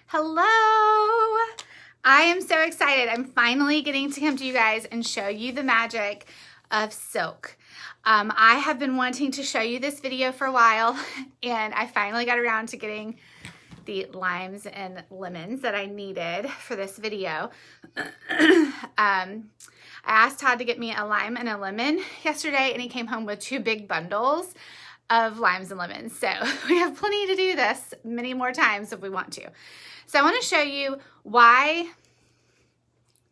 Hello! I am so excited. I'm finally getting to come to you guys and show you the magic of silk. I have been wanting to show you this video for a while, and I finally got around to getting the limes and lemons that I needed for this video. I asked Todd to get me a lime and a lemon yesterday, and he came home with 2 big bundles of limes and lemons. So we have plenty to do this many more times if we want to. So I want to show you why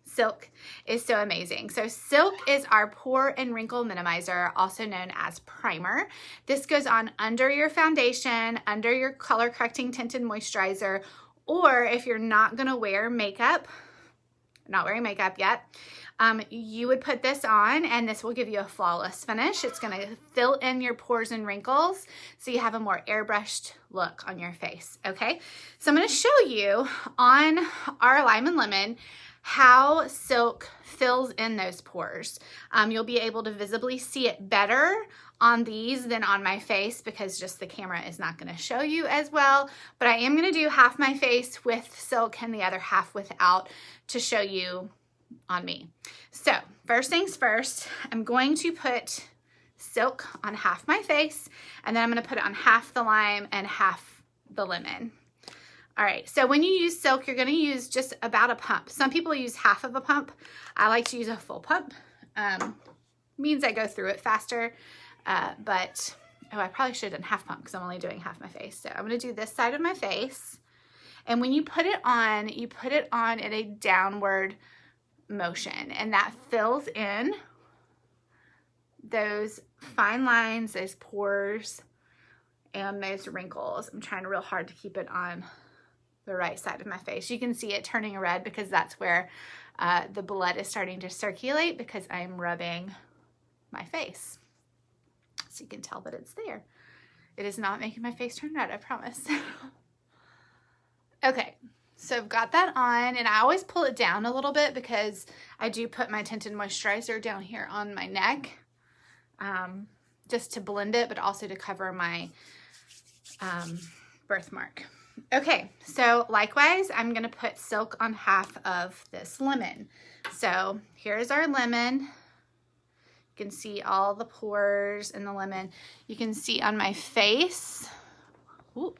silk is so amazing. So silk is our pore and wrinkle minimizer, also known as primer. This goes on under your foundation, under your color correcting tinted moisturizer, or if you're not going to wear makeup, not wearing makeup yet, you would put this on and this will give you a flawless finish. It's going to fill in your pores and wrinkles so you have a more airbrushed look on your face. Okay, so I'm going to show you on our lime and lemon how silk fills in those pores. You'll be able to visibly see it better on these than on my face because just the camera is not going to show you as well, but I am going to do half my face with silk and the other half without to show you on me. So first things first, I'm going to put silk on half my face, and then I'm going to put it on half the lime and half the lemon. All right, so when you use silk, you're going to use just about a pump. Some people use half of a pump. I like to use a full pump. Means I go through it faster, but I probably should have done half pump because I'm only doing half my face. So I'm going to do this side of my face, and when you put it on in a downward motion, and that fills in those fine lines, those pores, and those wrinkles. I'm trying real hard to keep it on the right side of my face. You can see it turning red because that's where the blood is starting to circulate because I'm rubbing my face. So you can tell that it's there. It is not making my face turn red, I promise. Okay, so I've got that on, and I always pull it down a little bit because I do put my tinted moisturizer down here on my neck just to blend it, but also to cover my birthmark. Okay, so likewise, I'm going to put silk on half of this lemon. So here's our lemon. You can see all the pores in the lemon. You can see on my face, ooh,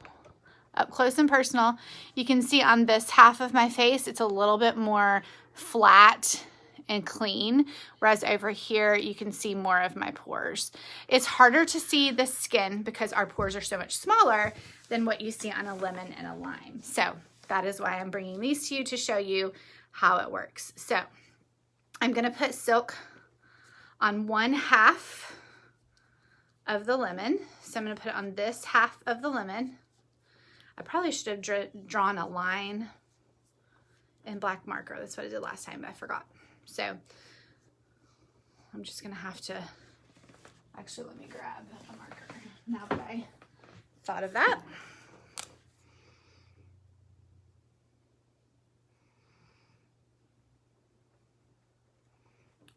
up close and personal, you can see on this half of my face, it's a little bit more flat and clean, whereas over here you can see more of my pores. It's harder to see the skin because our pores are so much smaller than what you see on a lemon and a lime. So that is why I'm bringing these to you to show you how it works. So I'm going to put silk on one half of the lemon. So I'm going to put it on this half of the lemon. I probably should have drawn a line in black marker. That's what I did last time, but I forgot. So I'm just going to have to, actually let me grab a marker now that I thought of that.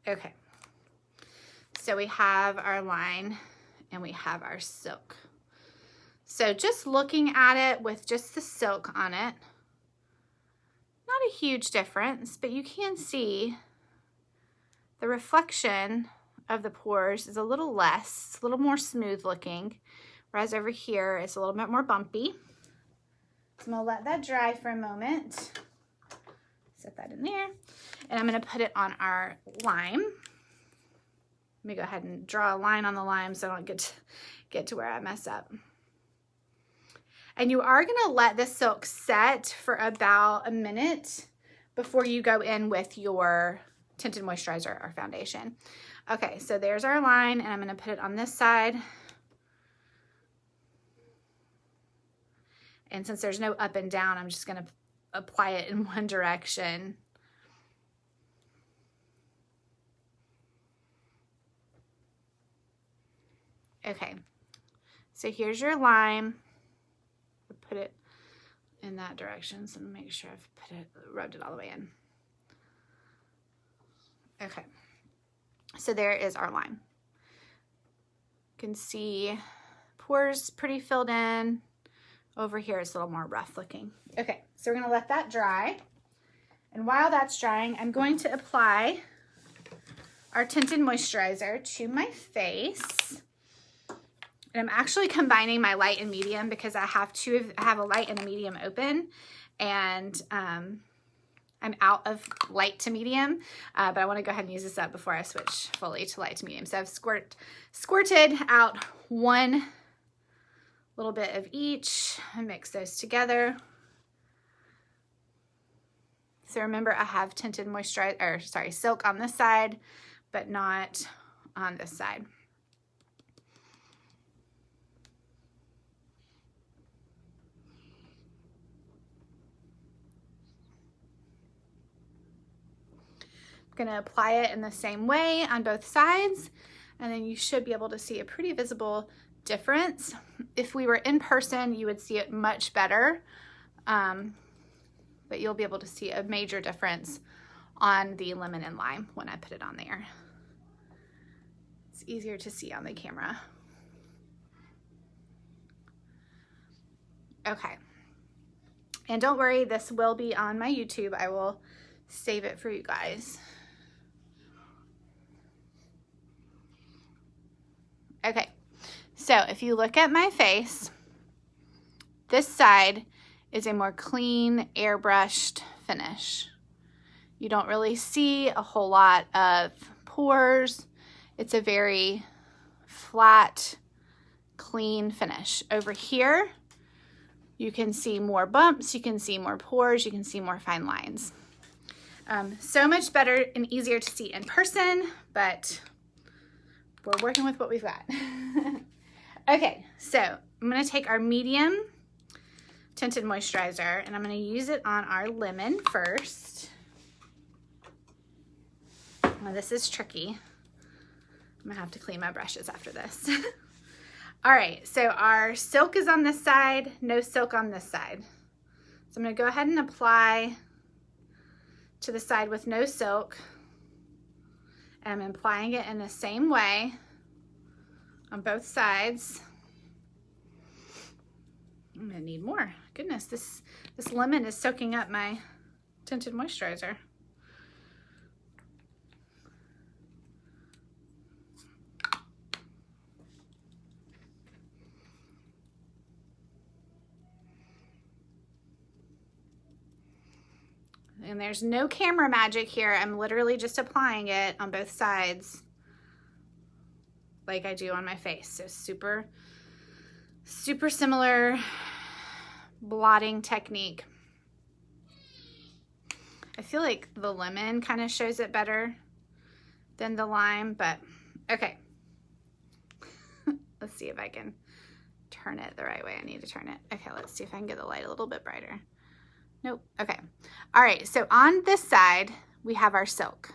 Okay, so we have our line and we have our silk. So just looking at it with just the silk on it, not a huge difference, but you can see the reflection of the pores is a little less, it's a little more smooth looking, whereas over here it's a little bit more bumpy. So I'm gonna let that dry for a moment. Set that in there, and I'm gonna put it on our lime. Let me go ahead and draw a line on the lime so I don't get to where I mess up. And you are gonna let the silk set for about a minute before you go in with your tinted moisturizer or foundation. Okay, so there's our line, and I'm gonna put it on this side. And since there's no up and down, I'm just gonna apply it in one direction. Okay, so here's your lime. Put it in that direction, so make sure I've rubbed it all the way in. Okay, so there is our lime. You can see pores pretty filled in. Over here it's a little more rough looking. Okay, so So we're gonna let that dry. And while that's drying, I'm going to apply our tinted moisturizer to my face. And I'm actually combining my light and medium because I have a light and a medium open, and I'm out of light to medium, but I want to go ahead and use this up before I switch fully to light to medium. So I've squirted out one little bit of each and mix those together. So remember, I have tinted silk on this side, but not on this side. I'm going to apply it in the same way on both sides, and then you should be able to see a pretty visible difference. If we were in person, you would see it much better. But you'll be able to see a major difference on the lemon and lime when I put it on there. It's easier to see on the camera. Okay. And don't worry, this will be on my YouTube. I will save it for you guys. Okay, so if you look at my face, this side is a more clean, airbrushed finish. You don't really see a whole lot of pores. It's a very flat, clean finish. Over here, you can see more bumps, you can see more pores, you can see more fine lines. So much better and easier to see in person, but we're working with what we've got. Okay, so I'm gonna take our medium tinted moisturizer and I'm gonna use it on our lemon first. Now this is tricky. I'm gonna have to clean my brushes after this. All right, so our silk is on this side, no silk on this side. So I'm gonna go ahead and apply to the side with no silk. And I'm applying it in the same way on both sides. I'm gonna need more. Goodness, this lemon is soaking up my tinted moisturizer. And there's no camera magic here. I'm literally just applying it on both sides like I do on my face. So super, super similar blotting technique. I feel like the lemon kind of shows it better than the lime, but okay. Let's see if I can turn it the right way I need to turn it. Okay, let's see if I can get the light a little bit brighter. Nope, okay. All right, so on this side, we have our silk.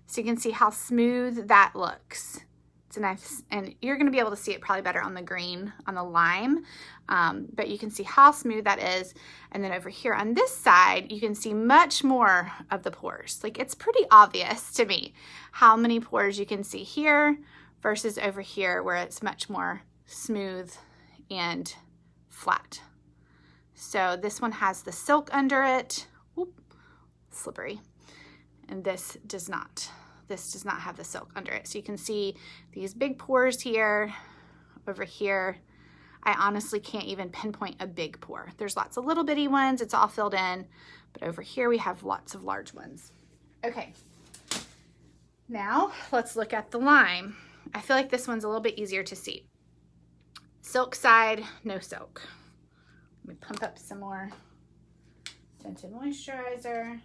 So you can see how smooth that looks. It's a nice, and you're gonna be able to see it probably better on the green, on the lime, but you can see how smooth that is. And then over here on this side, you can see much more of the pores. Like, it's pretty obvious to me how many pores you can see here versus over here where it's much more smooth and flat. So this one has the silk under it. Oop, slippery. And this does not. This does not have the silk under it. So you can see these big pores here, over here. I honestly can't even pinpoint a big pore. There's lots of little bitty ones. It's all filled in. But over here we have lots of large ones. Okay. Now let's look at the lime. I feel like this one's a little bit easier to see. Silk side, no silk. Let me pump up some more tinted moisturizer.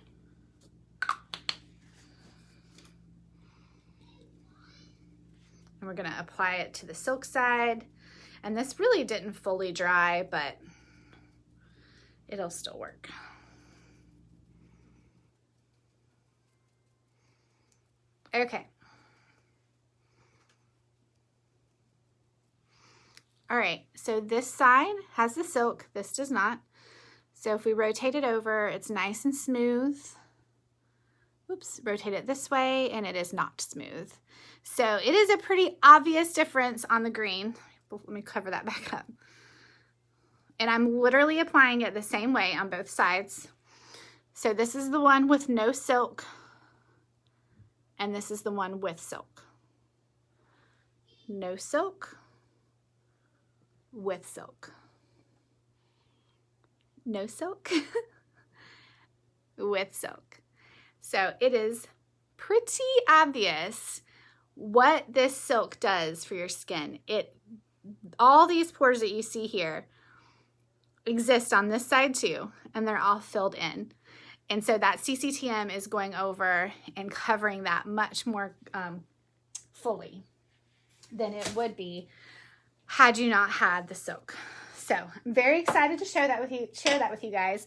And we're gonna apply it to the silk side. And this really didn't fully dry, but it'll still work. Okay. All right, so this side has the silk, this does not. So if we rotate it over, it's nice and smooth. Oops, rotate it this way and it is not smooth. So it is a pretty obvious difference on the green. Let me cover that back up. And I'm literally applying it the same way on both sides. So this is the one with no silk, and this is the one with silk. No silk, with silk. No silk, with silk. So it is pretty obvious what this silk does for your skin. All these pores that you see here exist on this side too, and they're all filled in. And so that CCTM is going over and covering that much more fully than it would be had you not had the silk. So I'm very excited to share that with you guys.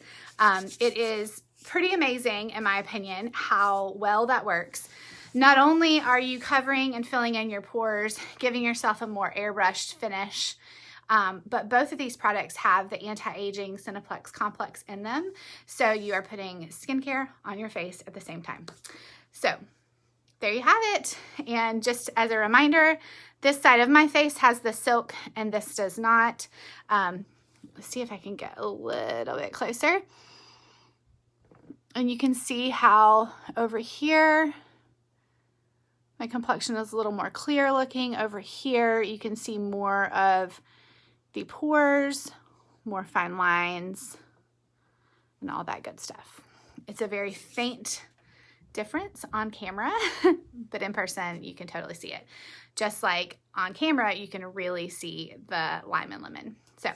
It is pretty amazing, in my opinion, how well that works. Not only are you covering and filling in your pores, giving yourself a more airbrushed finish, but both of these products have the anti-aging Cineplex complex in them. So you are putting skincare on your face at the same time. So there you have it. And just as a reminder, this side of my face has the silk and this does not. Let's see if I can get a little bit closer. And you can see how over here, my complexion is a little more clear looking. Over here, you can see more of the pores, more fine lines, and all that good stuff. It's a very faint difference on camera, but in person, you can totally see it. Just like on camera, you can really see the lime and lemon. So